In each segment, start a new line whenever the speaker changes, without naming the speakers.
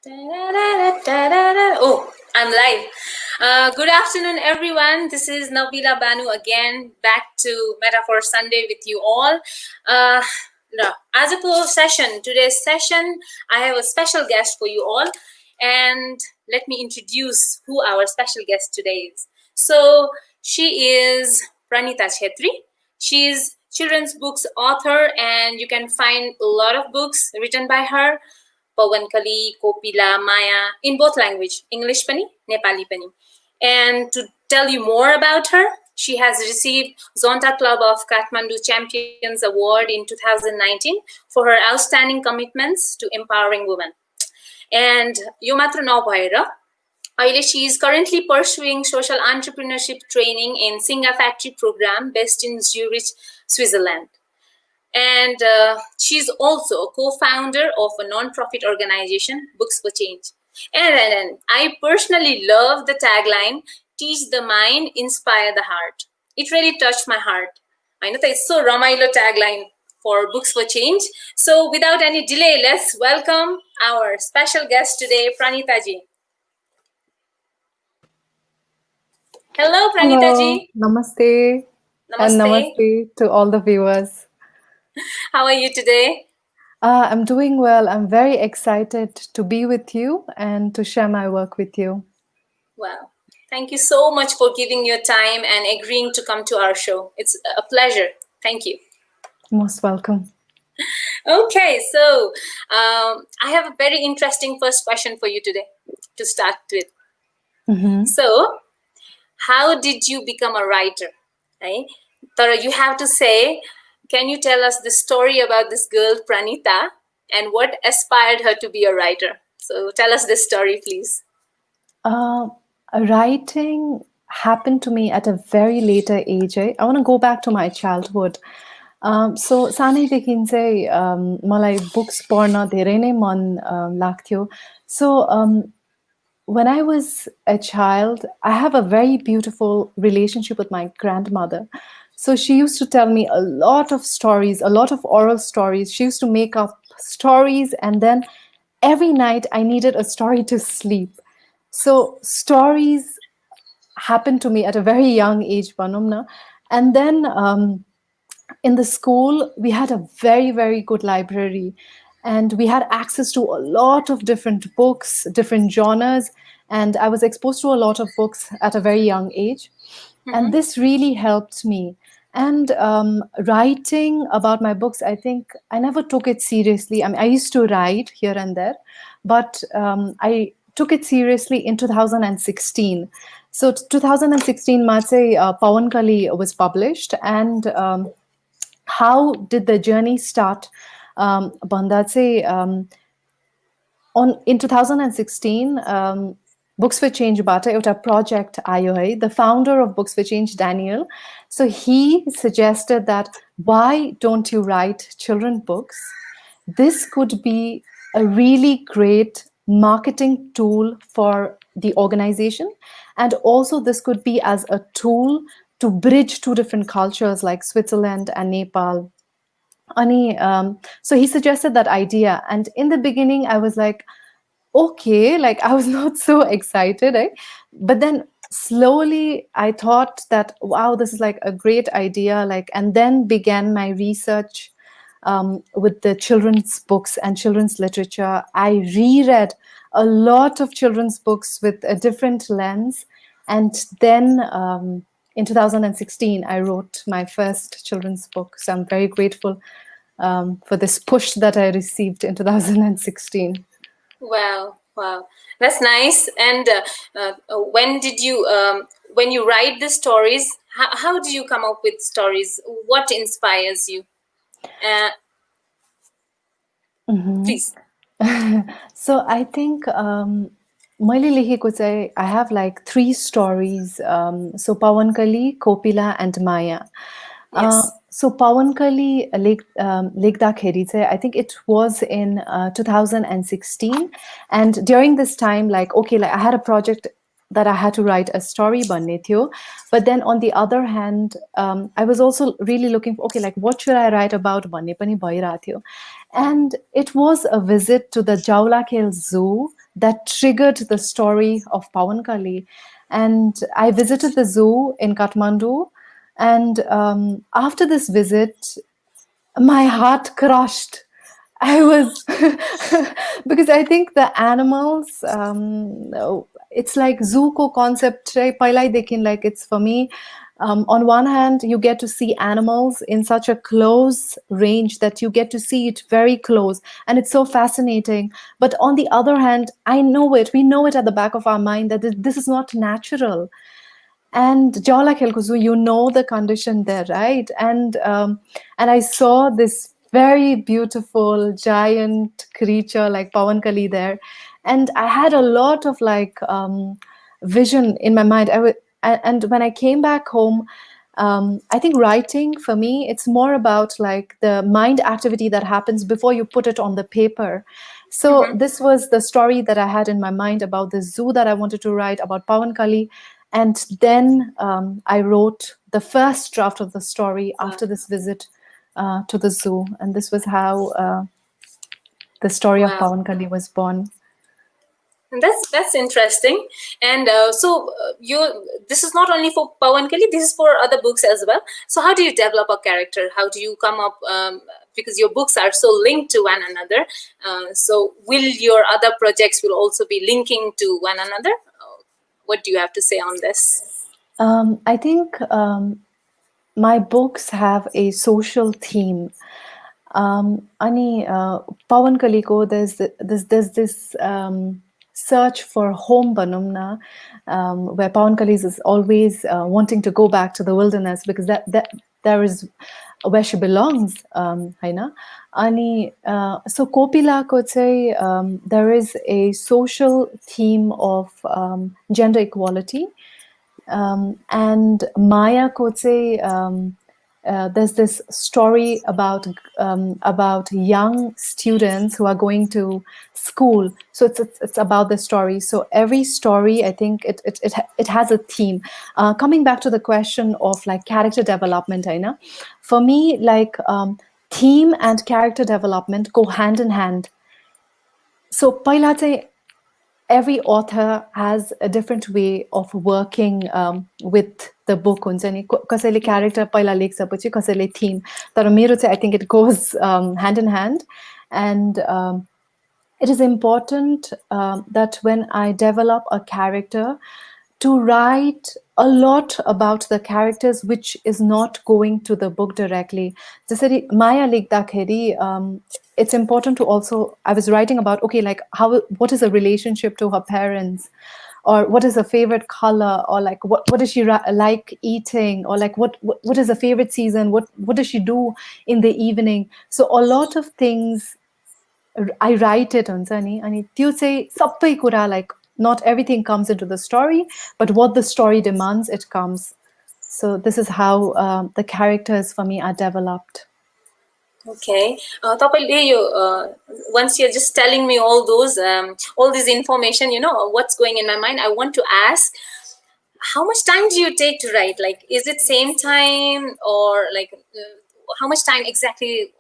Oh, I'm live. Good afternoon, everyone. This is Nabila Banu again, back to Metaphor Sunday with you all. As a session, today's session, I have a special guest for you all. And let me introduce who our special guest today is. So, she is Pranita Chettri. She's children's books author, and you can find a lot of books written by her. Pawankali, Kopila, Maya, in both language, English pani, Nepali pani. And to tell you more about her, she has received Zonta Club of Kathmandu Champions Award in 2019 for her outstanding commitments to empowering women. And यो मात्र नभएर अहिले she is currently pursuing social entrepreneurship training in Singa Factory program based in Zurich, Switzerland. And she's also a co-founder of a non-profit organization, Books for Change. And I personally love the tagline, teach the mind, inspire the heart. It really touched my heart. I know it's so ramailo tagline for Books for Change. So without any delay, let's welcome our special guest today, Pranita ji. Hello, Pranita ji.
Namaste. And namaste to all the viewers.
How are you today?
I'm doing well. I'm very excited to be with you and to share my work with you.
Wow. Thank you so much for giving your time and agreeing to come to our show. It's a pleasure. Thank you.
Most welcome.
Okay, so I have a very interesting first question for you today to start with.
Mm-hmm.
So, how did you become a writer? Right? Tara, you have to say, can you tell us the story about this girl, Pranita, and what inspired her to be a writer? So tell us this story, please.
Writing happened to me at a very later age. I want to go back to my childhood. So सानैदेखि चाहिँ मलाई books पढ्न धेरै नै मन लाग्थ्यो. So when I was a child, I have a very beautiful relationship with my grandmother. So she used to tell me a lot of stories, a lot of oral stories. She used to make up stories, and then every night I needed a story to sleep. So stories happened to me at a very young age, Panumna. And then in the school, we had a very, very good library. And we had access to a lot of different books, different genres. And I was exposed to a lot of books at a very young age. Mm-hmm. And this really helped me. And writing about my books, I think I never took it seriously. I mean, I used to write here and there, but I took it seriously in 2016. So 2016, Matse Pawankali was published. And how did the journey start? In 2016, Books for Change bata euta project ayo hai. The founder of Books for Change, Daniel, so he suggested that why don't you write children books? This could be a really great marketing tool for the organization, and also this could be as a tool to bridge two different cultures like Switzerland and Nepal. So he suggested that idea, and in the beginning I was like, okay, like I was not so excited, eh? But then slowly I thought that, wow, this is like a great idea, like, and then began my research with the children's books and children's literature. I reread a lot of children's books with a different lens, and then in 2016 I wrote my first children's book. So I'm very grateful for this push that I received in 2016.
Wow, that's nice. And when you write the stories, how do you come up with stories? What inspires you?
Mm-hmm.
Please.
So I think I have like 3 stories. So Pawankali, Kopila, and Maya.
Yes.
So Pawankali Lekdakheri, I think it was in 2016, and during this time, like I had a project that I had to write a story banne thyo, but then on the other hand, I was also really looking for like what should I write about banne pani bhaira thyo, and it was a visit to the Jaulakhel Zoo that triggered the story of Pawankali. And I visited the zoo in Kathmandu. And after this visit, my heart crushed. I was because I think the animals, it's like zoo ko concept hai, paila hi dekhin, like it's for me. On one hand, you get to see animals in such a close range that you get to see it very close, and it's so fascinating. But on the other hand, we know it at the back of our mind that this is not natural. And Jawla Khelkuzu, you know the condition there, right? And I saw this very beautiful giant creature like Pawan Kali there, and I had a lot of like vision in my mind. And when I came back home, I think writing for me, it's more about like the mind activity that happens before you put it on the paper. So
Mm-hmm.
this was the story that I had in my mind about the zoo that I wanted to write about Pawan Kali. And then I wrote the first draft of the story after this visit to the zoo. And this was how the story of
Wow.
Pawan Kali was born.
That's interesting. And you this is not only for Pawan Kali, this is for other books as well. So how do you develop a character? How do you come up? Because your books are so linked to one another. So will your other projects will also be linking to one another? What do you have to say on this?
I think my books have a social theme. Ani Pawan Kaliko, there's this search for home banumna, where Pawan Kali is always wanting to go back to the wilderness because that there is where she belongs, Haina. Ani so Kopila could say there is a social theme of gender equality. And Maya could say there's this story about young students who are going to school. So it's about the story. So every story, I think it has a theme. Coming back to the question of like character development, I know, for me, like theme and character development go hand in hand. So पहिला चाहिँ every author has a different way of working with the book. हुन्छ नि कसैले character पहिला लेख्छ पछि कसैले theme. तर मेरो चाहिँ I think it goes hand in hand. And it is important that when I develop a character, to write a lot about the characters which is not going to the book directly. जसरी माया लेख्दाखेरि it's important to also, I was writing about, okay, like what is a relationship to her parents, or what is her favorite color, or like what does she like eating, or like what is her favorite season, what does she do in the evening. So a lot of things I write it on Sunny, and you say sabai kura, like not everything comes into the story, but what the story demands, it comes. So this is how the characters for me are developed.
Okay. तपाईँले यो once you're just telling me all this information, what's going in my mind, I want to ask, how much time do you take to write? Like, is it same time, or like how much time exactly?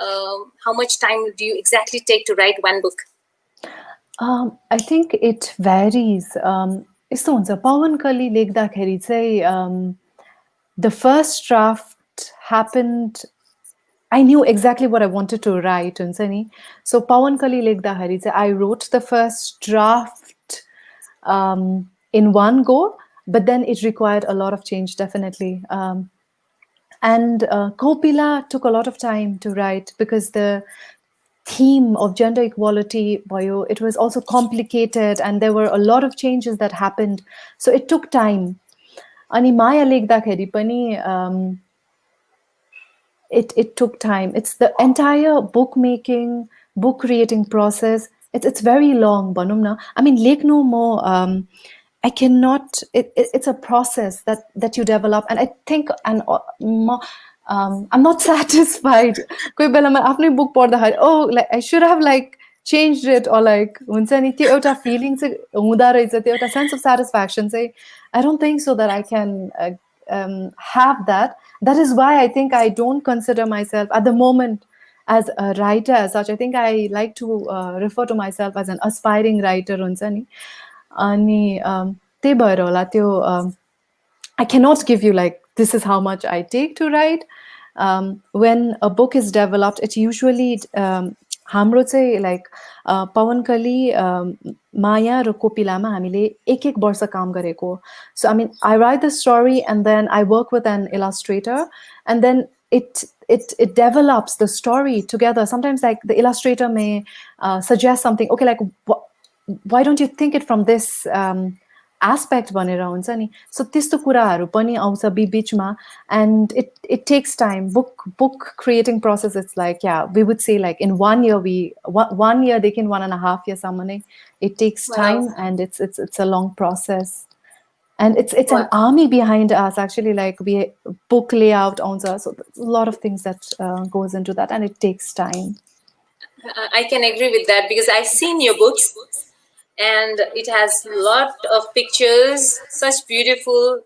How much time do you exactly take to write one book?
I think it varies. यस्तो हुन्छ पवन कली लेख्दाखेरि चाहिँ the first draft happened. I knew exactly what I wanted to write, हुन्छ नि. So पवन कली लेख्दाखेरि चाहिँ I wrote the first draft in one go, but then it required a lot of change, definitely. And Kopila took a lot of time to write because the theme of gender equality, it was also complicated, and there were a lot of changes that happened. So it took time. Ani Maya लेख्दाखेरि पनि it took time. It's the entire book making, book creating process. It's very long, भनौँ न. I mean, लेख्नु म I cannot. It's a process that you develop, and I think I'm not satisfied. कोही बेलामा आफ्नै book पढ्दाखेरि like I should have like changed it, or like हुन्छ नि त्यो एउटा feeling चाहिँ हुँदा रहेछ, त्यो एउटा sense of satisfaction चाहिँ I don't think so that I can have that. That is why I think I don't consider myself at the moment as a writer as such, I think I like to refer to myself as an aspiring writer हुन्छ नि. अनि त्यही भएर होला त्यो I cannot give you like this is how much I take to write. When a book is developed, it usually हाम्रो चाहिँ like पवन कली माया र कोपिलामा हामीले एक वर्ष काम गरेको. So I mean I write the story and then I work with an illustrator and then it develops the story together. Sometimes like the illustrator may suggest something, okay, like why don't you think it from this aspect भनेर हुन्छ नि. So त्यस्तो कुराहरू पनि आउँछ बिचमा and it takes time. Book creating process, it's like, yeah, we would say like in 1 year, 1 year देखि 1.5 years सम्म नै it takes time.
Wow.
And it's a long process. And it's an
Wow.
army behind us actually, like we book layout owns us, so a lot of things that goes into that, and it takes time.
I can agree with that because I've seen your books and it has a lot of pictures, such beautiful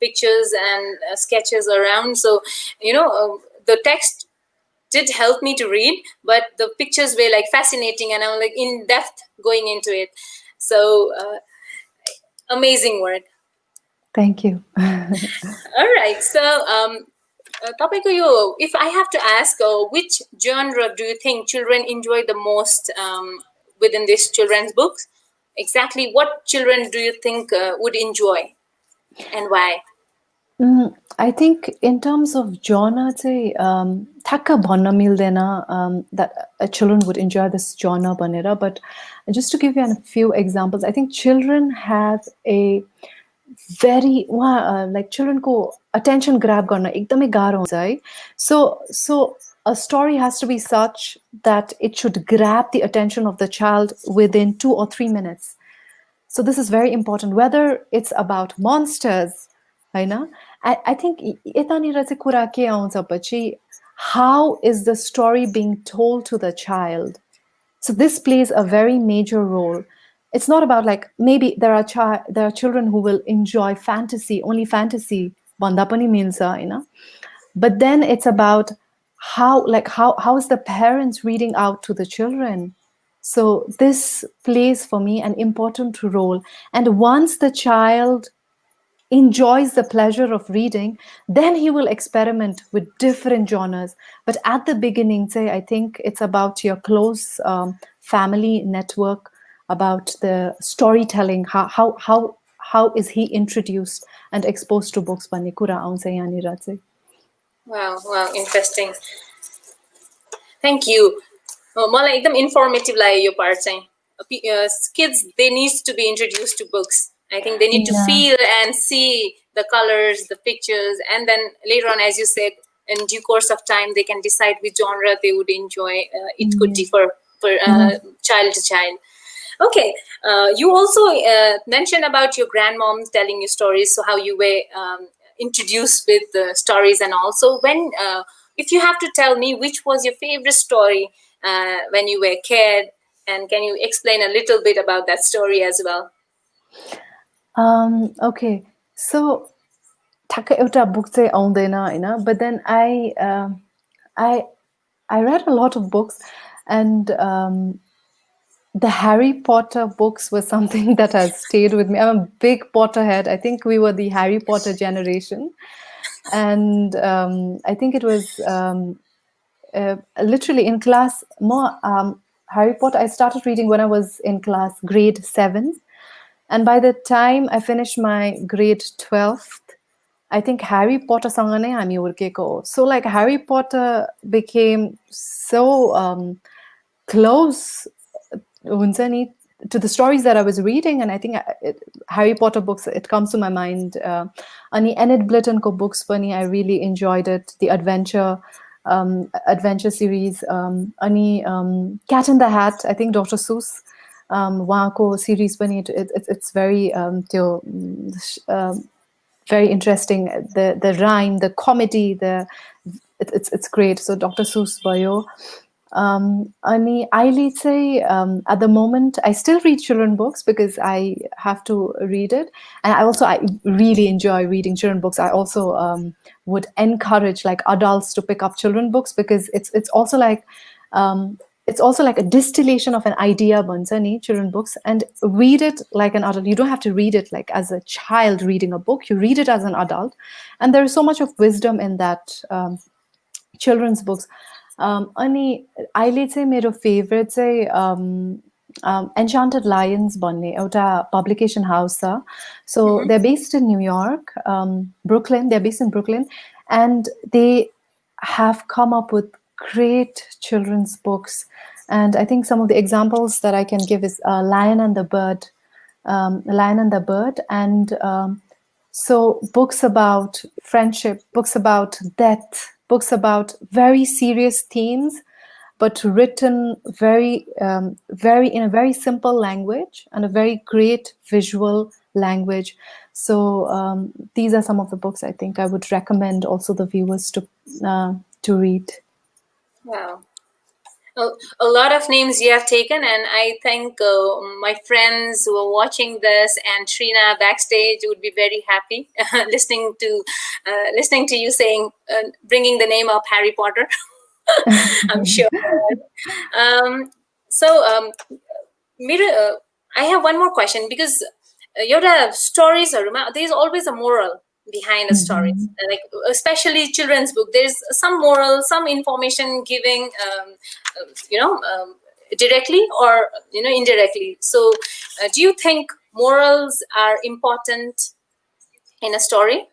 pictures and sketches around. So the text did help me to read, but the pictures were like fascinating and I'm like in depth going into it. So amazing work.
Thank you.
All right, so तपाईँको यो, if I have to ask, which genre do you think children enjoy the most within this children's books? Exactly what children do you think would enjoy and why?
I think in terms of genre चाहिँ ठ्याक्क भन्न मिल्दैन that children would enjoy this genre भनेर. But just to give you a few examples, I think children have a very like children को attention grab गर्न एकदमै गाह्रो हुन्छ है. So a story has to be such that it should grab the attention of the child within 2 or 3 minutes. So this is very important, whether it's about monsters, Hahn. I think यतानिर चाहिँ कुरा के आउँछ पछि, how is the story being told to the child? So this plays a very major role. It's not about like, maybe there are children who will enjoy fantasy, only fantasy भन्दा पनि मिल्छ हैन. But then it's about how is the parents reading out to the children. So this plays for me an important role. And once the child enjoys the pleasure of reading, then he will experiment with different genres. But at the beginning, say, I think it's about your close family network, about the storytelling, how is he introduced and exposed to books भन्ने कुरा आउँछ यहाँनिर चाहिँ.
Wow, interesting. Thank you. मलाई एकदम informative लाग्यो यो part चाहिँ. Kids, they need to be introduced to books. I think they need to feel and see the colors, the pictures, and then later on, as you said, in due course of time, they can decide which genre they would enjoy. It could differ for child to child. Okay, you also mentioned about your grandmom telling you stories, so how you were introduced with the stories and all. So when, if you have to tell me which was your favorite story when you were a kid, and can you explain a little bit about that story as well?
Okay, so ठ्याक्क एउटा book चाहिँ आउँदैन हैन, but then I read a lot of books, and the Harry Potter books was something that has stayed with me. I'm a big Potterhead. I think we were the Harry Potter generation, and I think it was literally in class more Harry Potter. I started reading when I was in class grade 7. And by the time I finished my grade 12th, I think Harry Potter सँग नै हामी हुर्केको. So like Harry Potter became so close हुन्छ नि to the stories that I was reading, and I think Harry Potter books, it comes to my mind. Ani Enid Blytonको books पनि I really enjoyed it. The adventure series. Ani Cat in the Hat, I think Dr. Seuss. उहाँको series पनि it's very very interesting. The rhyme, the comedy, it's great. So Dr. Seuss भयो. Ani, I say at the moment I still read children books because I have to read it, and I really enjoy reading children books. I also would encourage like adults to pick up children books because um, it's also like a distillation of an idea, Bansani, children books, and read it like an adult. You don't have to read it like as a child reading a book. You read it as an adult, and there is so much of wisdom in that. Children's books. Ani अहिले चाहिँ मेरो favourite चाहिँ Enchanted Lions भन्ने एउटा publication house छ. So they're based in New York, Brooklyn. They're based in Brooklyn, and they have come up with great children's books. And I think some of the examples that I can give is Lion and the Bird, Lion and the Bird, and so books about friendship, books about death, books about very serious themes, but written very in a very simple language and a very great visual language. So these are some of the books I think I would recommend also the viewers to read.
Wow. A lot of names you have taken, and I think my friends who are watching this and Trina backstage would be very happy listening to you saying, bringing the name of Harry Potter. I'm sure. I have one more question because your stories are there's always a moral behind a story, like especially children's book. There's some moral, some information giving, directly or indirectly. So, do you think morals are important in a story?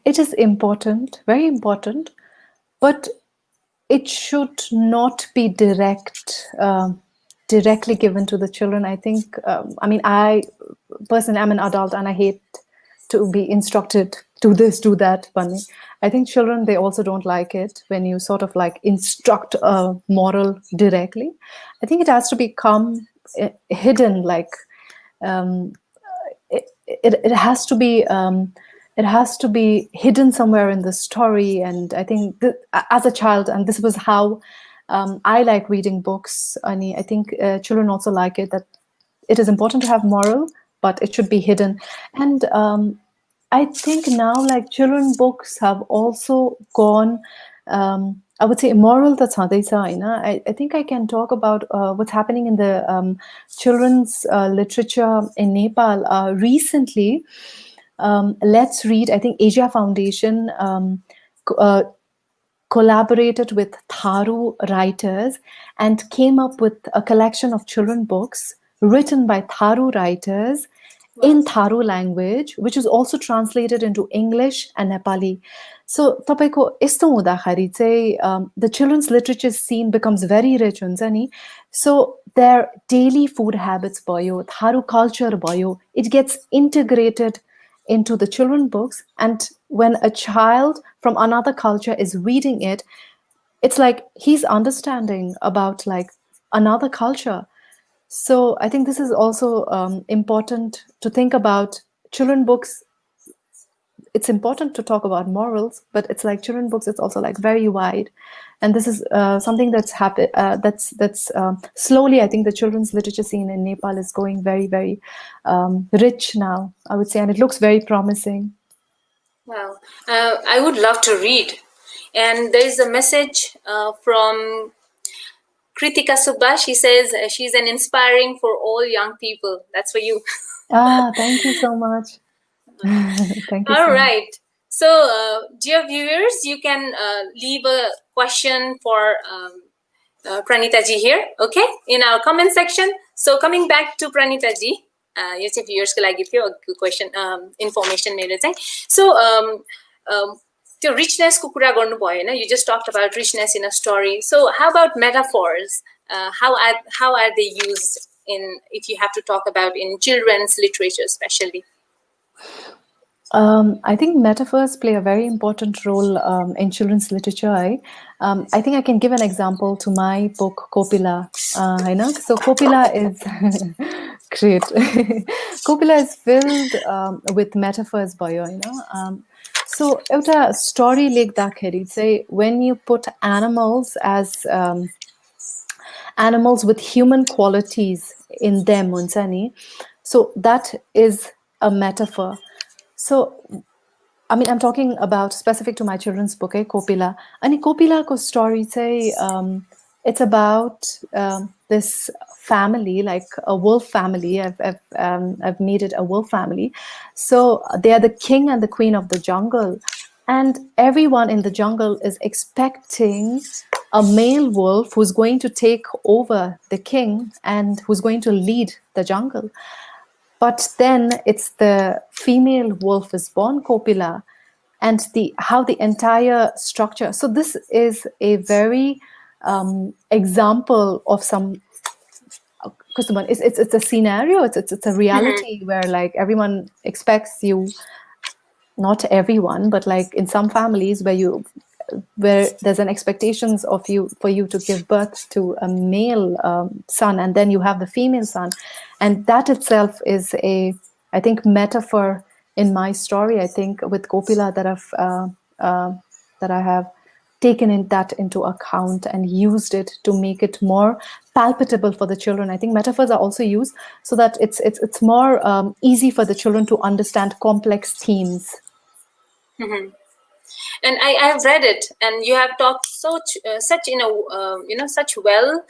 It is important, very important, but it should not be directly given to the children. I think, I personally am an adult and I hate to be instructed, do this, do that, Bunny. I think children, they also don't like it when you sort of like instruct a moral directly. I think it has to become hidden, like it has to be hidden somewhere in the story. And I think as a child, and this was how I like reading books, and I think children also like it, that it is important to have moral, but it should be hidden. And I think now like children books have also gone, I would say moral that's how they say. I think I can talk about what's happening in the children's literature in Nepal recently. Let's Read, I think Asia Foundation collaborated with Tharu writers and came up with a collection of children books written by Tharu writers in Tharu language, which is also translated into English and Nepali. So, तपाईको यस्तो हुँदाखेरि चाहिँ the children's literature scene becomes very rich हुन्छ नि. So their daily food habits भयो, Tharu culture भयो, it gets integrated into the children books. And when a child from another culture is reading it, it's like he's understanding about like another culture. So I think this is also important to think about children books. It's important to talk about morals, but it's like children books, it's also like very wide. And this is something that's happened. That's slowly, I think the children's literature scene in Nepal is going very, very rich now, I would say, and it looks very promising.
Wow, I would love to read. And there is a message from Kritika Subba. She says she's an inspiring for all young people. That's for you.
Thank you so much. Thank you.
All right. So, dear viewers, you can leave a question for Pranita ji here, okay, in our comment section. So, coming back to Pranita ji, यो चाहिँ viewers को लागि थियो question information मेरो चाहिँ. So, त्यो richness को कुरा गर्नु भयो हैन, you just talked about richness in a story. So, how about metaphors? How are they used in, if you have to talk about in children's literature especially?
I think metaphors play a very important role in children's literature. I think I can give an example to my book Kopila. So Kopila is great. Kopila is filled with metaphors, boyo. So एउटा story लेख्दाखेरि चाहिँ when you put animals as animals with human qualities in them हुन्छ नि, so that is a metaphor. So I mean, I'm talking about specific to my children's book, Kopila. And Kopila ko story say it's about this family, like a wolf family. I've made it a wolf family. So they are the king and the queen of the jungle, and everyone in the jungle is expecting a male wolf who's going to take over the king and who's going to lead the jungle. But then it's the female wolf is born, Kopila, and how the entire structure. So this is a very example of some. It's a scenario. It's a reality where like everyone expects you. Not everyone, but like in some families where there's an expectations of you for you to give birth to a male son, and then you have the female son, and that itself is a, I think, metaphor in my story. I think with Kopila that I have taken that into account and used it to make it more palpable for the children. I think metaphors are also used so that it's more easy for the children to understand complex themes.
And I have read it, and you have talked such in a such well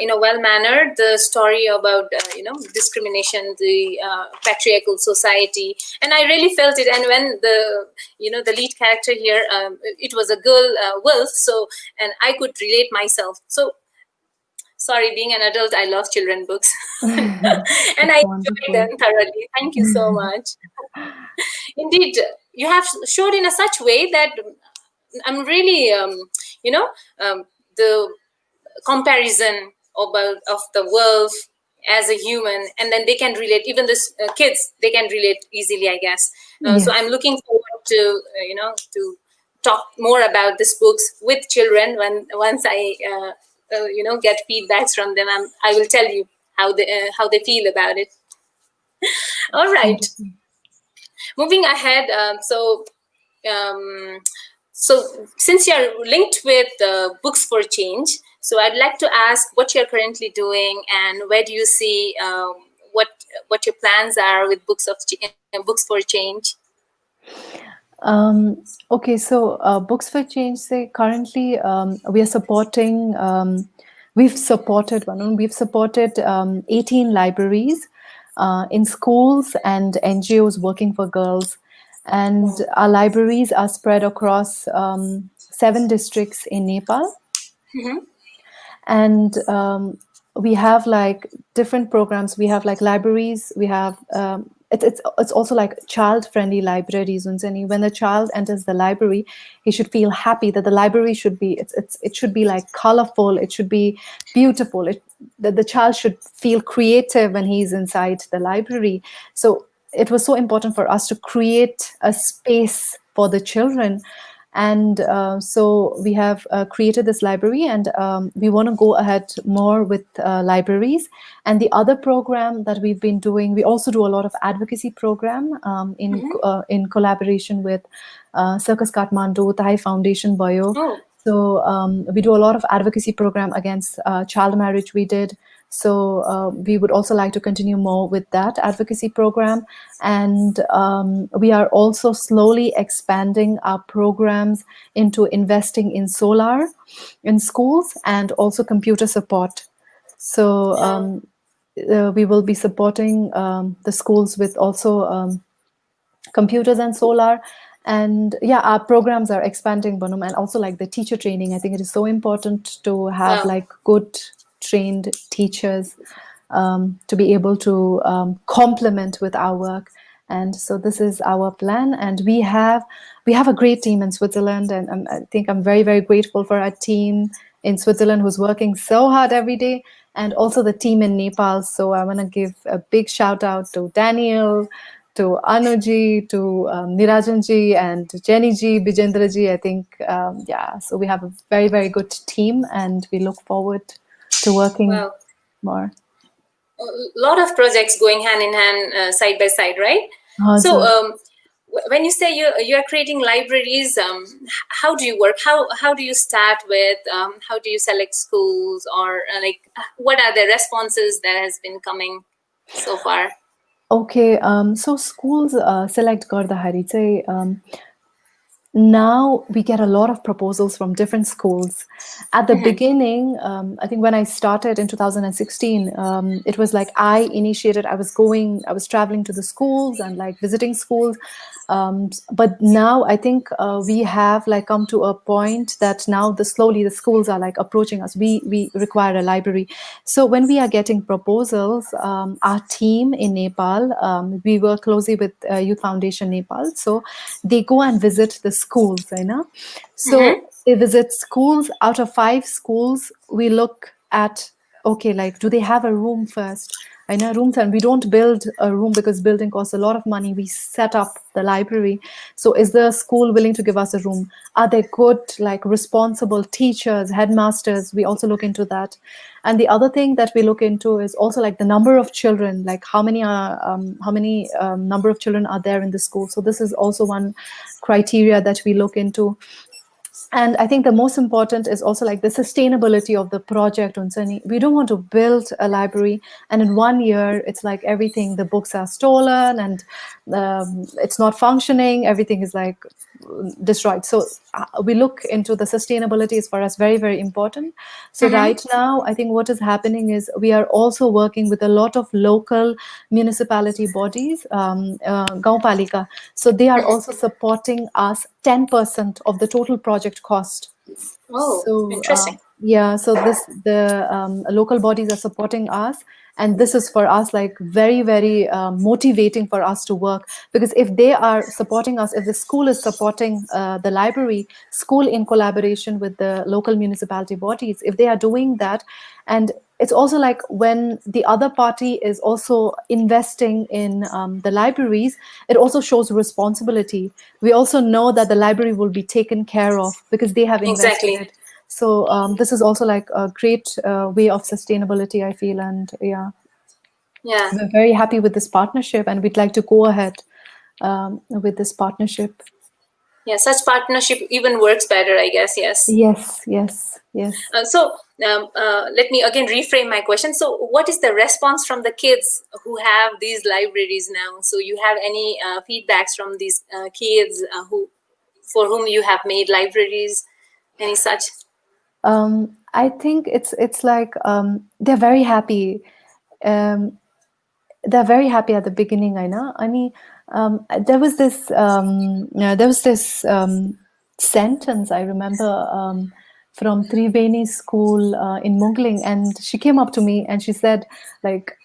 in a well mannered the story about discrimination, the patriarchal society, and I really felt it. And when the lead character here, it was a girl wolf, so and I could relate myself. So sorry, being an adult, I love children books, and I enjoyed them thoroughly. Thank you so much. Indeed, you have showed in a such way that I'm really, the comparison of the wolf as a human, and then they can relate. Even the kids, they can relate easily, I guess. So I'm looking forward to, to talk more about these books with children once I, get feedbacks from them. I will tell you how they feel about it. All right. Moving ahead, so since you're linked with Books for Change, so I'd like to ask what you're currently doing and where do you see what your plans are with Books for Change.
Okay, so Books for Change say currently we are supporting. We've supported 18 libraries in schools and NGOs working for girls. And our libraries are spread across 7 districts in Nepal. And we have like different programs. We have like libraries. We have it's also like child-friendly libraries. And when the child enters the library, he should feel happy that the library should be it should be like colorful. It should be beautiful. That the child should feel creative when he's inside the library. So it was so important for us to create a space for the children. And so we have created this library, and we want to go ahead more with libraries. And the other program that we've been doing, we also do a lot of advocacy program in collaboration with Circus Kathmandu, Thai Foundation Bio. So we do a lot of advocacy program against child marriage we did. So we would also like to continue more with that advocacy program. And we are also slowly expanding our programs into investing in solar in schools and also computer support. So we will be supporting the schools with also computers and solar. And yeah, our programs are expanding, Bonum, and also like the teacher training. I think it is so important to have like good trained teachers to be able to complement with our work. And so this is our plan, and we have a great team in Switzerland, and I think I'm very, very grateful for our team in Switzerland who's working so hard every day, and also the team in Nepal. So I want to give a big shout out to Daniel, to Anuji, to Nirajanji, and Jennyji, Bijendraji. I think, so we have a very, very good team, and we look forward to working more.
A lot of projects going hand in hand, side by side, right? So when you say you are creating libraries, how do you work? How do you start with? How do you select schools, or what are the responses that has been coming so far?
Okay, so schools select Gardahari. Say, now we get a lot of proposals from different schools. At the beginning, I think when I started in 2016, it was like I initiated, I was traveling to the schools and like visiting schools. But now I think we have like come to a point that now slowly the schools are like approaching us. We require a library. So when we are getting proposals, our team in Nepal, we work closely with Youth Foundation Nepal. So they go and visit the schools, you know.
Mm-hmm.
So they visit schools. Out of 5 schools, we look at, okay, like, do they have a room first? I know rooms, and we don't build a room because building costs a lot of money. We set up the library. So is the school willing to give us a room? Are they good, like responsible teachers, headmasters? We also look into that. And the other thing that we look into is also like the number of children, like how many number of children are there in the school. So this is also one criteria that we look into. And I think the most important is also like the sustainability of the project. We don't want to build a library and in 1 year it's like everything, the books are stolen and it's not functioning, everything is like destroyed. So we look into the sustainability is for us very, very important. So
Mm-hmm.
right now, I think what is happening is we are also working with a lot of local municipality bodies, Gaon Palika. So they are also supporting us 10% of the total project cost.
Oh,
So
interesting.
yeah, so the local bodies are supporting us, and this is for us like very, very motivating for us to work, because if they are supporting us, if the school is supporting the library, school in collaboration with the local municipality bodies, if they are doing that, and it's also like when the other party is also investing in the libraries, it also shows responsibility. We also know that the library will be taken care of because they have invested
Exactly.
it. So this is also like a great way of sustainability, I feel. And yeah,
Yeah.
we're very happy with this partnership, and we'd like to go ahead with this partnership.
Yeah, such partnership even works better, I guess. Yes.
Yes, yes, yes.
Let me again reframe my question. So, what is the response from the kids who have these libraries now? So, you have any feedbacks from these kids who, for whom you have made libraries? Any such?
I think it's like they're very happy. Um, they're very happy at the beginning. I know. I mean, there was this sentence I remember from Triveni school in Mungling, and she came up to me and she said, like,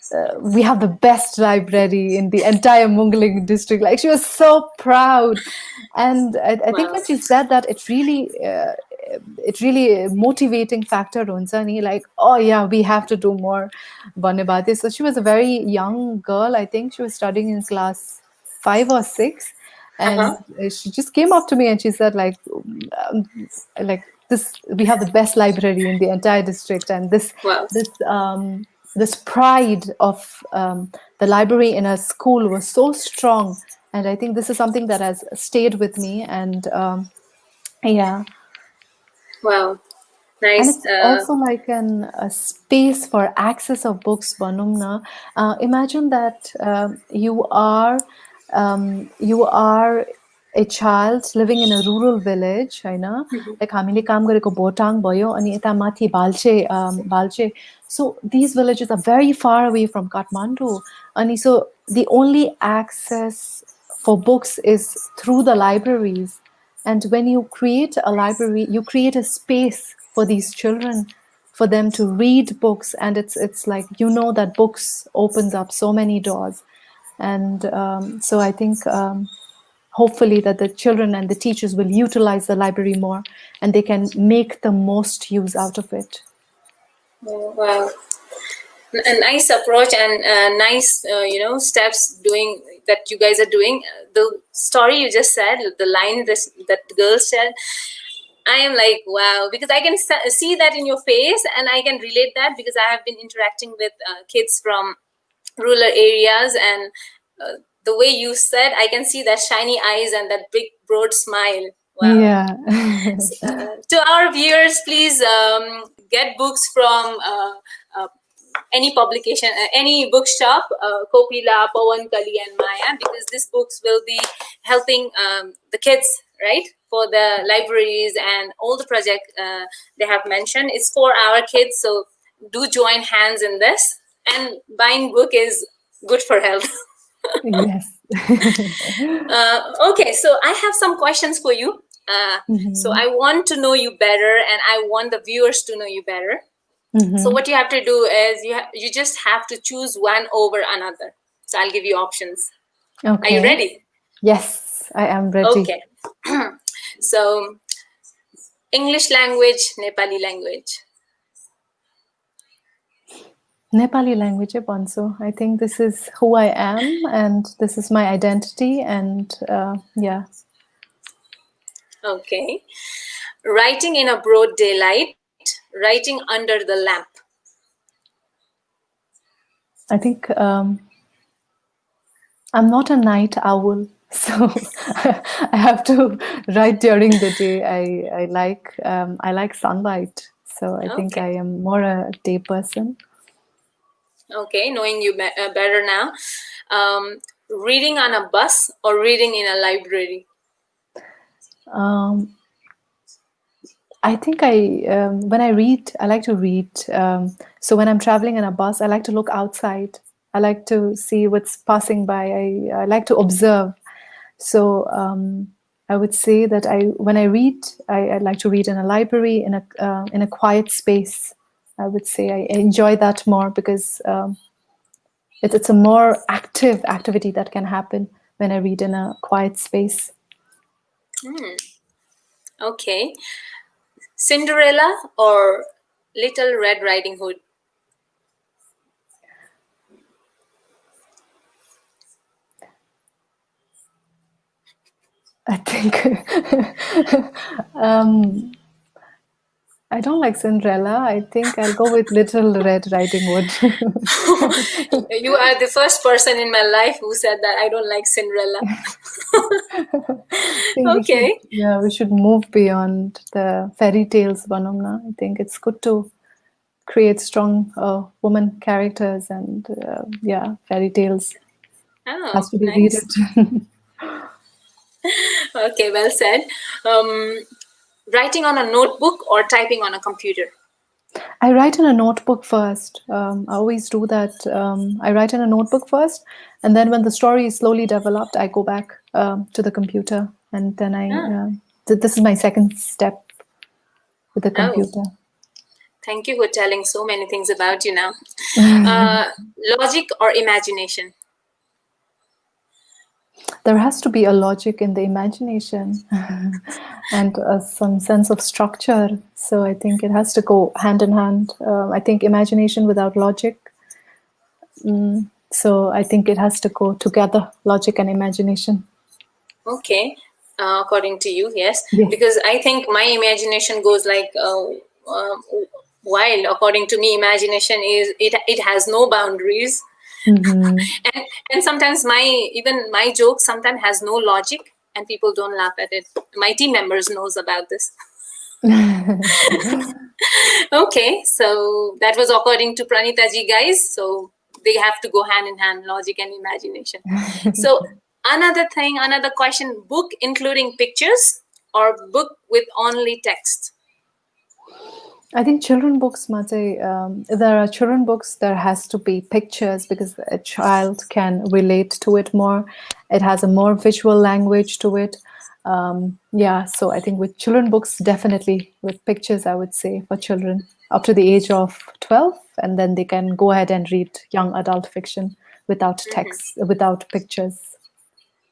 "We have the best library in the entire Mungling district." Like, she was so proud, and I think
Wow.
when she said that, it really motivating factor हुन्छ नि, like, oh yeah, we have to do more भन्ने बात थियो. So she was a very young girl. I think she was studying in class 5 or 6,
Uh
and
huh.
she just came up to me and she said like this, we have the best library in the entire district, and
Wow.
this this pride of the library in a school was so strong. And I think this is something that has stayed with me. And yeah,
Wow.
and
Nice.
it's also like a space for access of books, Banumna. Imagine that you are a child living in a rural village, होइन, like हामीले काम गरेको भोटाङ भयो अनि यता माथि भाल्चे. So these villages are very far away from Kathmandu, and so the only access for books is through the libraries. And when you create a library, you create a space for these children, for them to read books. And it's like, that books opens up so many doors. And so I think hopefully that the children and the teachers will utilize the library more, and they can make the most use out of it.
Wow. A nice approach and nice steps doing that you guys are doing. The story you just said, the line that the girl said, I am like, wow, because I can see that in your face, and I can relate that because I have been interacting with kids from rural areas, and the way you said, I can see that shiny eyes and that big broad smile. Wow.
Yeah.
To our viewers, please get books from any publication, any bookshop, Kopila, Pawan, Kali, and Maya, because these books will be helping the kids, right? For the libraries and all the project they have mentioned. It's for our kids, so do join hands in this. And buying book is good for health.
Yes.
Okay, so I have some questions for you. So I want to know you better, and I want the viewers to know you better. So what you have to do is you just have to choose one over another. So I'll give you options. Are you
Okay.
ready?
Yes, I am ready.
Okay. So English language, Nepali language.
Nepali language Bonso. I think this is who I am, and this is my identity, and yeah.
Okay. Writing in a broad daylight, writing under the lamp.
I think I'm not a night owl, so I have to write during the day. I like sunlight, so I think
Okay.
I am more a day person.
Okay, knowing you better now. Reading on a bus or reading in a library?
I think when I read, I like to read. So when I'm traveling in a bus, I like to look outside. I like to see what's passing by. I like to observe. So I would say that when I read, I like to read in a library in a quiet space. I would say I enjoy that more because it's a more active activity that can happen when I read in a quiet space.
Okay. Cinderella or Little Red Riding Hood?
I think I don't like Cinderella. I think I'll go with Little Red Riding Hood.
You are the first person in my life who said that I don't like Cinderella.
I think
Okay.
we should move beyond the fairy tales, Vanamna. I think it's good to create strong woman characters, and fairy tales
Oh,
has to be
nice.
read.
Okay, well said. Writing on a notebook or typing on a computer?
I write in a notebook first. I always do that. I write in a notebook first, and then when the story is slowly developed, I go back to the computer, and then this is my second step with the
Oh,
computer.
thank you for telling so many things about you now. Logic or imagination?
There has to be a logic in the imagination and some sense of structure. So I think it has to go hand in hand. I think imagination without logic. So I think it has to go together, logic and imagination.
Okay, according to you, yes.
Yes.
Because I think my imagination goes like wild. According to me, imagination it has no boundaries. And sometimes even my joke sometimes has no logic, and people don't laugh at it. My team members knows about this. Okay, so that was according to Pranita ji, guys. So they have to go hand in hand, logic and imagination. So another question: book including pictures or book with only text?
I think children books, Mate, if there are children books, there has to be pictures because a child can relate to it more. It has a more visual language to it. So I think with children books, definitely with pictures, I would say for children up to the age of 12, and then they can go ahead and read young adult fiction without text, without pictures.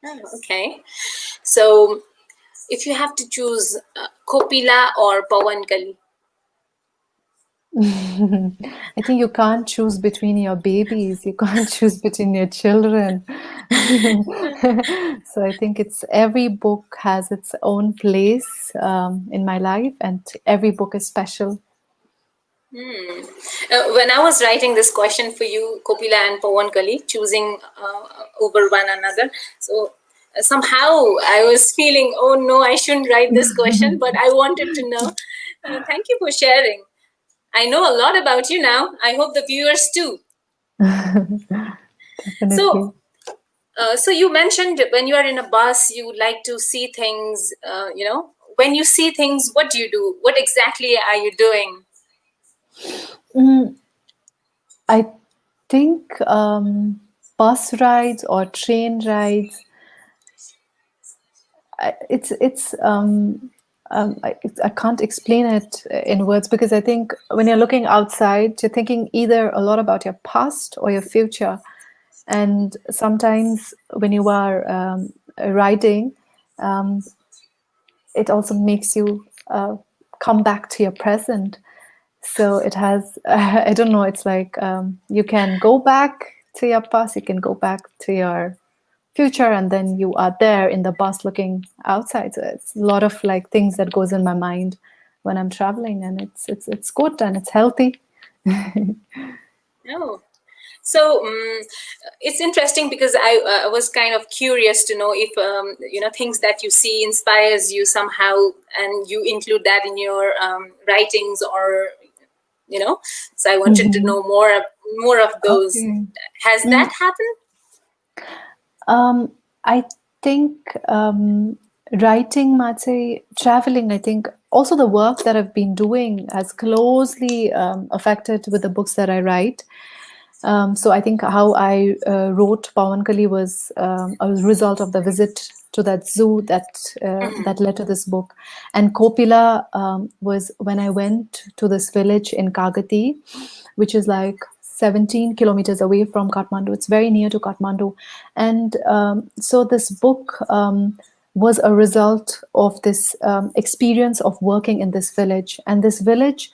Oh, okay. So if you have to choose Kopila or Pawan Kali?
I think you can't choose between your babies. You can't choose between your children. So I think every book has its own place in my life, and every book is special.
Hmm. When I was writing this question for you, Kopila and Pawan Kali, choosing over one another, so somehow I was feeling, oh no, I shouldn't write this question, but I wanted to know. Thank you for sharing. I know a lot about you now. I hope the viewers too. So,
Definitely.
so you mentioned when you are in a bus, you like to see things. When you see things, what do you do? What exactly are you doing?
Mm, I think bus rides or train rides, I can't explain it in words because I think when you're looking outside, you're thinking either a lot about your past or your future. And sometimes when you are riding, um, it also makes you come back to your present. So it has, I don't know, it's like you can go back to your past, you can go back to your future, and then you are there in the bus looking outside. So it's a lot of like things that goes in my mind when I'm traveling, and it's good and it's healthy.
No. So it's interesting because I was kind of curious to know if things that you see inspires you somehow, and you include that in your writings, or you know. So I wanted to
Mhm.
know more of those.
Okay.
Has
Mm,
that happened?
I think writing, Matse, traveling, I think also the work that I've been doing has closely affected with the books that I write. So I think how I wrote Pawankali was a result of the visit to that zoo that led to this book. And Kopila was when I went to this village in Kagati, which is like 17 kilometers away from Kathmandu. It's very near to Kathmandu. And so this book was a result of this experience of working in this village. And this village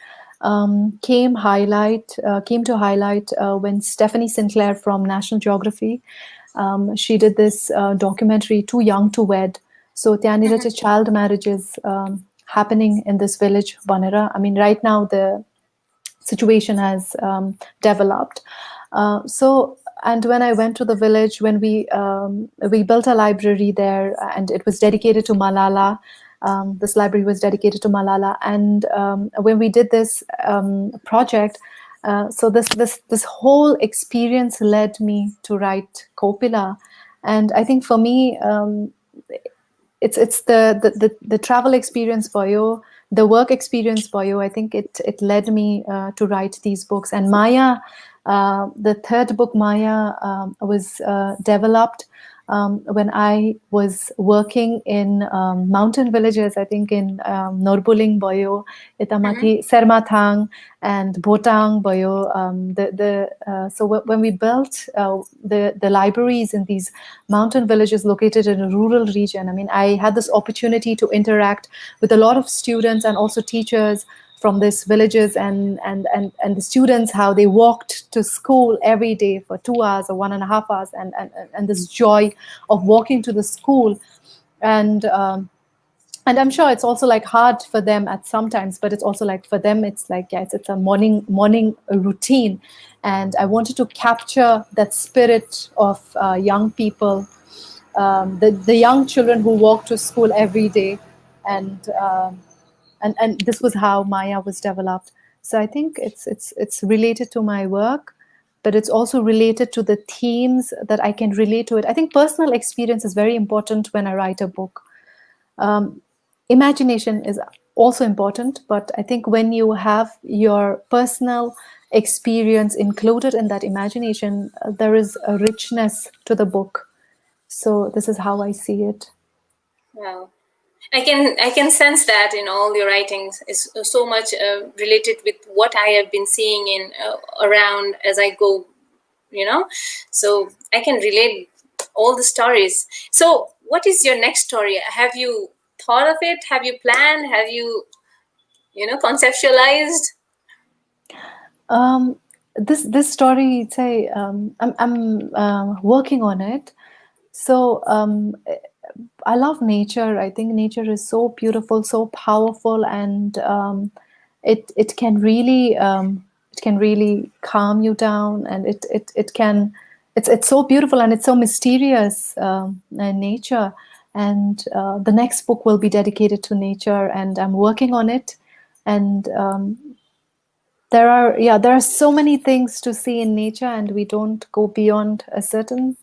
came to highlight when Stephanie Sinclair from National Geography, she did this documentary Too Young to Wed. So Tyaniraja child marriages happening in this village, Banera. I mean, right now the situation has developed. And when I went to the village, when we built a library there, and it was dedicated to Malala. This library was dedicated to Malala, and when we did this project, so this whole experience led me to write Kopila, and I think for me, it's the travel experience for you, the work experience for you. I think it led me to write these books. And Maya, the third book, Maya, was developed when I was working in mountain villages. I think in Norbuling Boyo,
Mm-hmm.
Itamati, Sermathang, and Botang Boyo. When we built the libraries in these mountain villages located in a rural region, I mean, I had this opportunity to interact with a lot of students and also teachers from these villages, and the students, how they walked to school every day for 2 hours or 1.5 hours, and this joy of walking to the school. And um, and I'm sure it's also like hard for them at sometimes, but it's also like for them, it's like, yeah, it's a morning routine. And I wanted to capture that spirit of young people, the young children who walk to school every day. And um, and and this was how Maya was developed. So I think it's related to my work, but it's also related to the themes that I can relate to it. I think personal experience is very important when I write a book. Imagination is also important, but I think when you have your personal experience included in that imagination, there is a richness to the book. So this is how I see it.
Wow. I can sense that in all your writings is so much related with what I have been seeing in around as I go, you know. So I can relate all the stories. So what is your next story? Have you thought of it? Have you planned? Have you conceptualized?
Um, this story, say, I'm working on it. So I love nature. I think nature is so beautiful, so powerful, and it can really calm you down, and it can it's so beautiful, and it's so mysterious in nature. And the next book will be dedicated to nature, and I'm working on it. And there are so many things to see in nature, and we don't go beyond a certain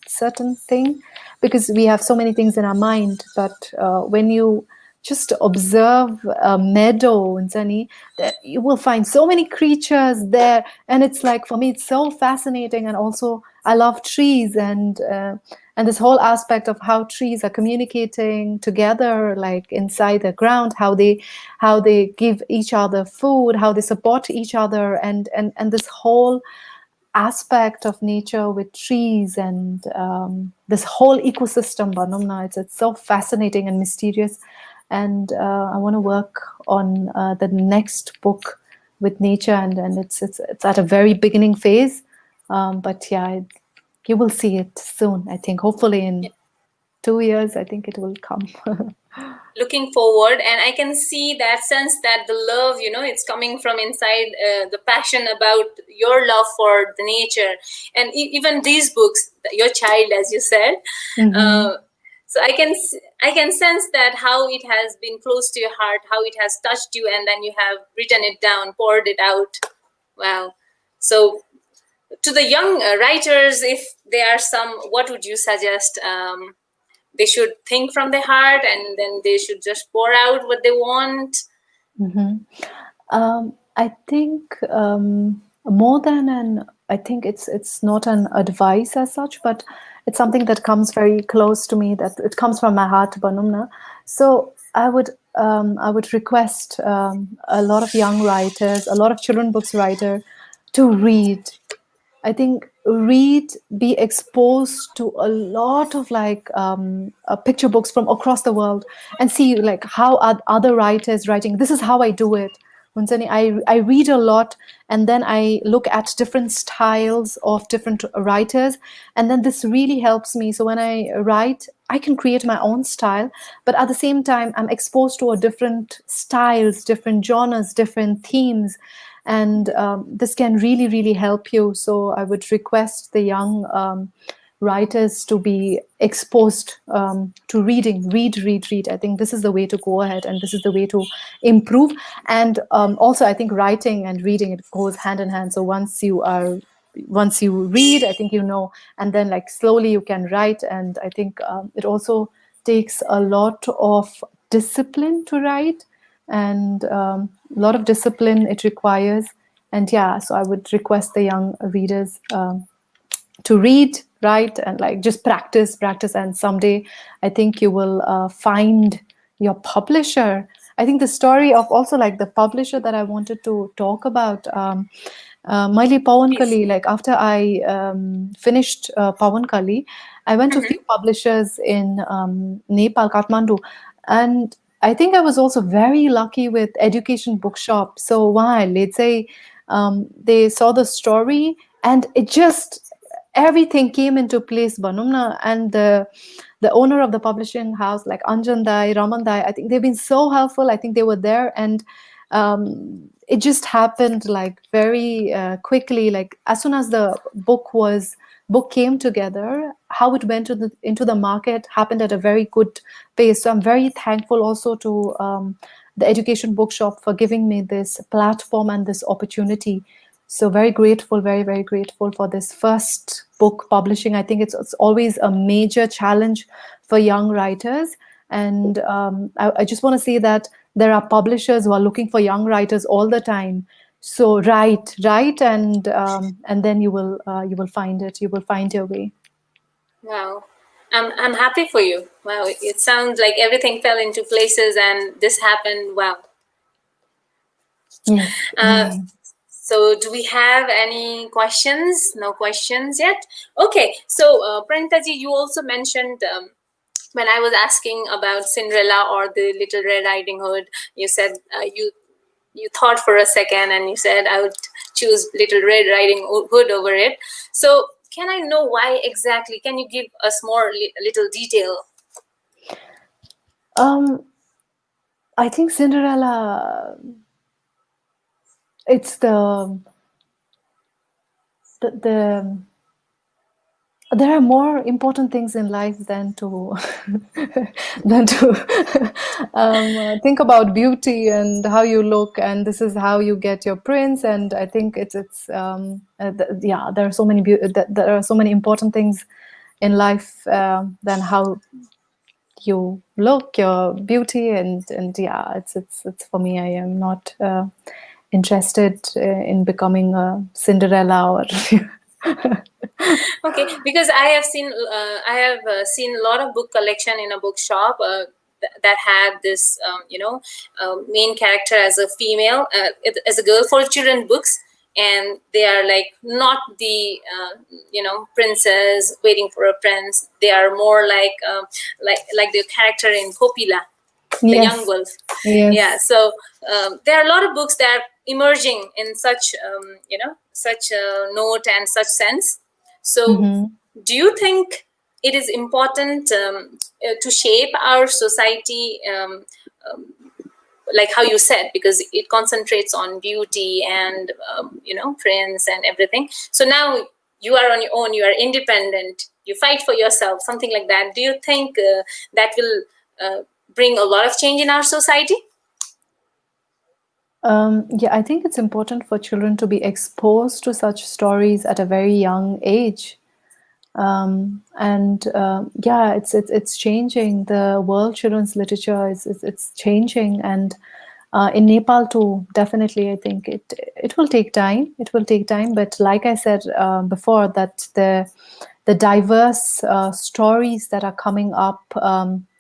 thing, because we have so many things in our mind. But when you just observe a meadow in Sunny, that you will find so many creatures there. And it's like, for me, it's so fascinating. And also I love trees, and this whole aspect of how trees are communicating together, like inside the ground, how they give each other food, how they support each other, and this whole aspect of nature with trees, and this whole ecosystem, Banumna. It's so fascinating and mysterious. And I want to work on the next book with nature, and it's at a very beginning phase. But yeah, you will see it soon, I think. Hopefully in 2 years, I think it will come.
Looking forward, and I can see that sense that the love, it's coming from inside, the passion about your love for the nature. And even these books, your child, as you said,
Hmm.
uh, so I can sense that how it has been close to your heart, how it has touched you, and then you have written it down, poured it out. Wow. So to the young writers, if there are some, what would you suggest? They should think from the heart, and then they should just pour out what they want.
Hmm. I think more than an, I think it's not an advice as such, but it's something that comes very close to me. That it comes from my heart, Banumna. So I would request a lot of young writers, a lot of children books writer, to read. I think read, be exposed to a lot of like picture books from across the world, and see like how are other writers writing. This is how I do it. Hunsani, I read a lot, and then I look at different styles of different writers, and then this really helps me. So when I write, I can create my own style, but at the same time, I'm exposed to a different styles, different genres, different themes, and this can really really help you. So I would request the young writers to be exposed to reading. Read. I think this is the way to go ahead, and this is the way to improve. And also, I think writing and reading, it goes hand in hand. So once you read, I think, and then like slowly you can write. And I think it also takes a lot of discipline to write, and a lot of discipline it requires. And yeah, so I would request the young readers to read, write, and like just practice, and someday I think you will find your publisher. I think the story of also like the publisher that I wanted to talk about, Maili
Please.
Pawankali, like after I finished Pawankali, I went to a
Mm-hmm.
few publishers in Nepal, Kathmandu, and I think I was also very lucky with Education Bookshop. So why? Let's say they saw the story, and it just everything came into place, Banumna. And the owner of the publishing house, like Anjan Dai, Raman Dai, I think they've been so helpful. I think they were there, and it just happened like very quickly. Like as soon as the book came together, how it went into the market happened at a very good pace. So I'm very thankful also to the Education Bookshop for giving me this platform and this opportunity. So very grateful, very very grateful for this first book publishing. I think it's always a major challenge for young writers. And I just want to say that there are publishers who are looking for young writers all the time. So write, and then you will find it. You will find your way.
Wow. I'm happy for you. Wow. It sounds like everything fell into places and this happened. Wow.
Yes.
Uh, so do we have any questions? No questions yet. Okay. So Pranita ji, you also mentioned, when I was asking about Cinderella or the Little Red Riding Hood, you said you thought for a second and you said I would choose Little Red Riding Hood over it. So can I know why exactly? Can you give us more little detail?
I think Cinderella. it's the there are more important things in life than to than to think about beauty and how you look, and this is how you get your prince. And I think yeah, there are so many there are so many important things in life than how you look, your beauty. And yeah, it's for me. I am not interested in becoming a Cinderella or
Okay, because I have seen a lot of book collection in a bookshop that had this main character as a female, as a girl, for children books, and they are like not the princess waiting for a prince. They are more like the character in Kopila, the young
yes,
wolf. Yeah,
yes.
so there are a lot of books that are emerging in such such a note and such sense. So
Hmm.
do you think it is important to shape our society, like how you said, because it concentrates on beauty and prince and everything. So now you are on your own, you are independent, you fight for yourself, something like that. Do you think that will bring a lot of change in our society?
Yeah, I think it's important for children to be exposed to such stories at a very young age. And yeah, it's changing. The world children's literature is it's changing, and in Nepal too. Definitely, I think it will take time. It will take time, but like I said before, that the diverse stories that are coming up,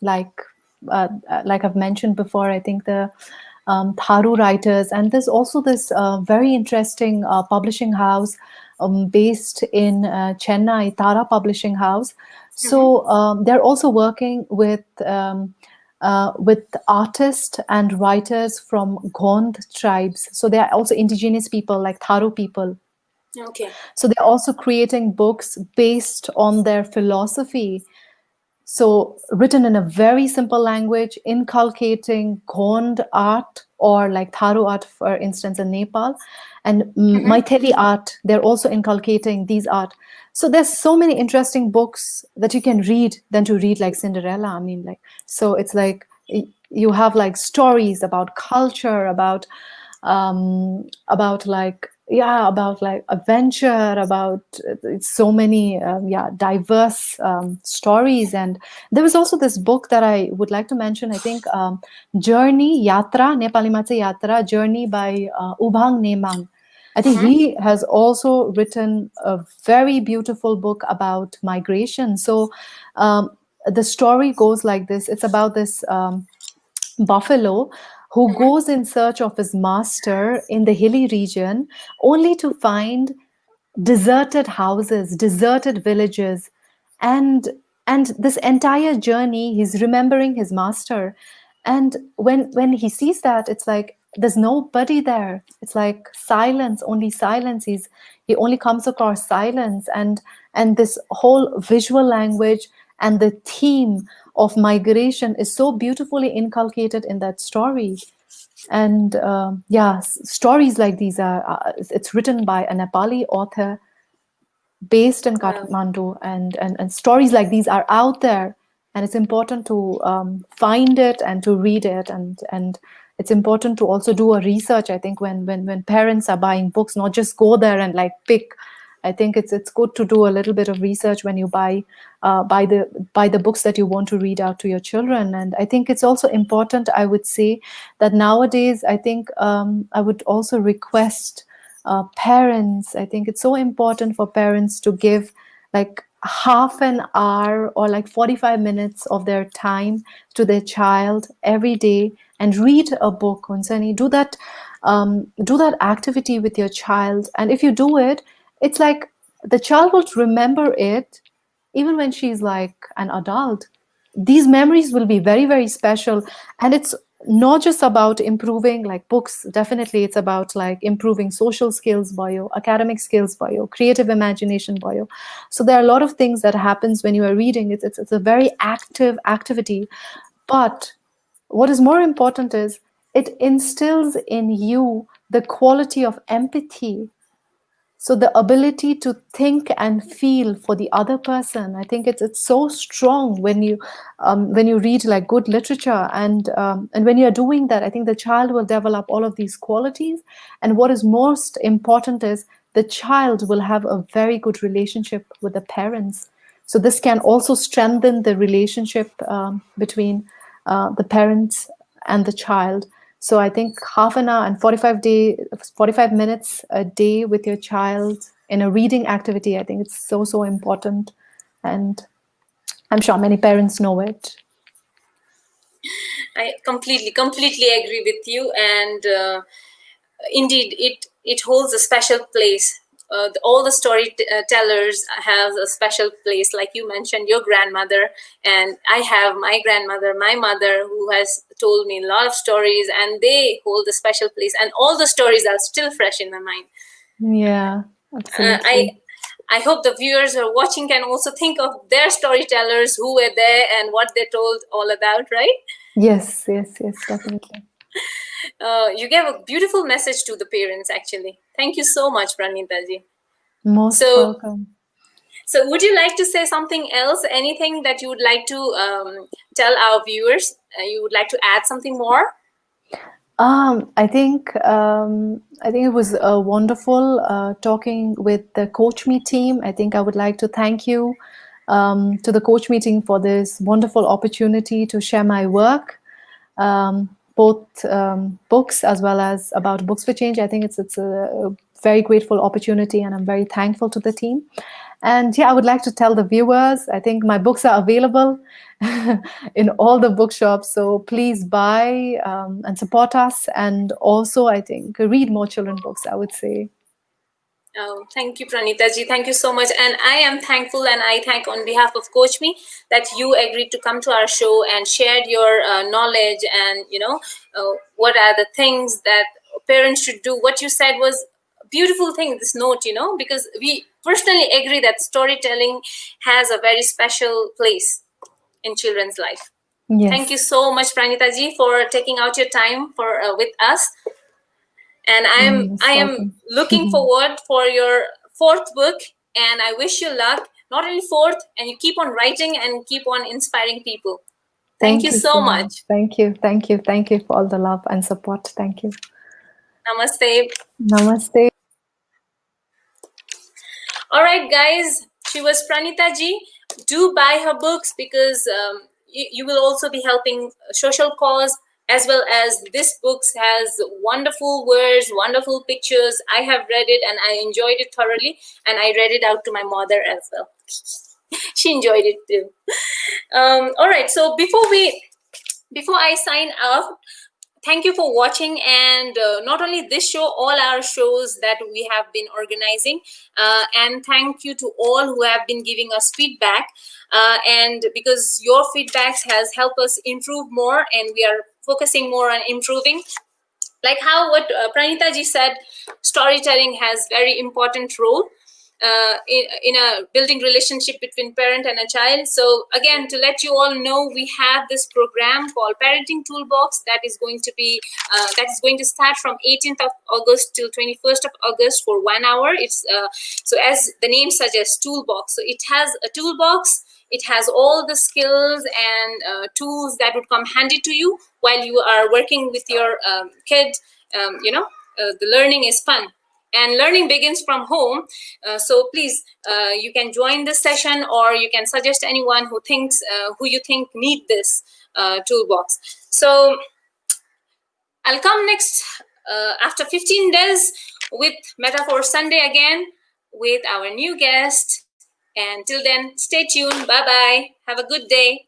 like I've mentioned before, I think the Tharu writers, and there's also this very interesting publishing house based in Chennai, Tara Publishing House.
Mm-hmm.
So they're also working with artists and writers from Gond tribes. So they are also indigenous people like Tharu people.
Okay.
So they're also creating books based on their philosophy, so written in a very simple language, inculcating Gond art, or like Tharu art, for instance, in Nepal, and
Mm-hmm.
Maithili art. They're also inculcating these art. So there's so many interesting books that you can read than to read like Cinderella. I mean, like, so it's like you have like stories about culture, about like, yeah, about like adventure, about so many yeah, diverse stories. And there was also this book that I would like to mention, I think, Journey, Yatra, Nepali ma चाहिँ Yatra, Journey by Ubhang Nemang. I think
Mm-hmm.
he has also written a very beautiful book about migration. So the story goes like this. It's about this buffalo who
Mm-hmm.
goes in search of his master in the hilly region, only to find deserted houses, deserted villages, and and this entire journey he's remembering his master. And when he sees that, it's like there's nobody there. It's like silence, only silence. He only comes across silence, and this whole visual language and the theme of migration is so beautifully inculcated in that story. And yeah, stories like these are it's written by a Nepali author based in
Wow.
Kathmandu, and stories like these are out there, and it's important to find it and to read it, and it's important to also do a research. I think when parents are buying books, not just go there and like pick. I think it's good to do a little bit of research when you buy the books that you want to read out to your children. And I think it's also important, I would say, that nowadays, I think I would also request parents. I think it's so important for parents to give like half an hour or like 45 minutes of their time to their child every day and read a book. Konsani, do that activity with your child, and if you do it, it's like the child will remember it even when she's like an adult. These memories will be very, very special. And it's not just about improving like books. Definitely it's about like improving social skills bio, academic skills bio, creative imagination bio. So there are a lot of things that happens when you are reading. It's a very active activity. But what is more important is it instills in you the quality of empathy. So the ability to think and feel for the other person, I think it's so strong when you read like good literature, and when you're doing that, I think the child will develop all of these qualities. And what is most important is the child will have a very good relationship with the parents. So this can also strengthen the relationship between the parents and the child. So I think half an hour and 45 minutes a day with your child in a reading activity, I think it's so, so important. And I'm sure many parents know it.
I completely agree with you. And indeed, it holds a special place. All the storytellers have a special place, like you mentioned, your grandmother, and I have my grandmother, my mother, who has told me a lot of stories, and they hold a special place. And all the stories are still fresh in my mind.
Yeah, absolutely.
I hope the viewers who are watching can also think of their storytellers who were there and what they told all about, right?
Yes, definitely.
You gave a beautiful message to the parents, actually. Thank you so much, Pranita ji.
Most
So,
welcome.
so would you like to say something else? Anything that you would like to tell our viewers? You would like to add something more?
I think it was wonderful talking with the Coach Me team. I think I would like to thank you to the Coach Me team for this wonderful opportunity to share my work, both books as well as about Books for Change. I think it's a very grateful opportunity, and I'm very thankful to the team. And yeah, I would like to tell the viewers, I think my books are available in all the bookshops. So please buy and support us. And also, I think, read more children books, I would say.
Oh, thank you, Pranita ji. Thank you so much. And I am thankful, and I thank on behalf of Coach Me that you agreed to come to our show and shared your knowledge and, what are the things that parents should do. What you said was a beautiful thing, this note, because we personally agree that storytelling has a very special place in children's life. Thank you
Yes.
so much, Pranita ji, for taking out your time for with us. And I
Most
am
welcome.
looking forward for your fourth book, and I wish you luck. Not only fourth, and you keep on writing and keep on inspiring people. Thank you
Thank you
so
so much.
much.
Thank you. Thank you. Thank you for all the love and support. Thank you.
Namaste.
Namaste.
All right, guys, she was Pranita ji. Do buy her books because you will also be helping a social cause, as well as this book has wonderful words, wonderful pictures. I have read it and I enjoyed it thoroughly, and I read it out to my mother as well. She enjoyed it too. All right, so before I sign off, thank you for watching. And not only this show, all our shows that we have been organizing, and thank you to all who have been giving us feedback, and because your feedbacks has helped us improve more, and we are focusing more on improving, like how what Pranita ji said, storytelling has very important role in a building relationship between parent and a child. So again, to let you all know, we have this program called Parenting Toolbox that is going to start from 18th of August till 21st of August for 1 hour. It's so as the name suggests, toolbox. So it has a toolbox. It has all the skills and tools that would come handy to you while you are working with your kid. The learning is fun, and learning begins from home. So please, you can join this session, or you can suggest anyone who you think need this toolbox. So I'll come next after 15 days with Metaphor Sunday again with our new guest. And till then, stay tuned. Bye bye. Have a good day.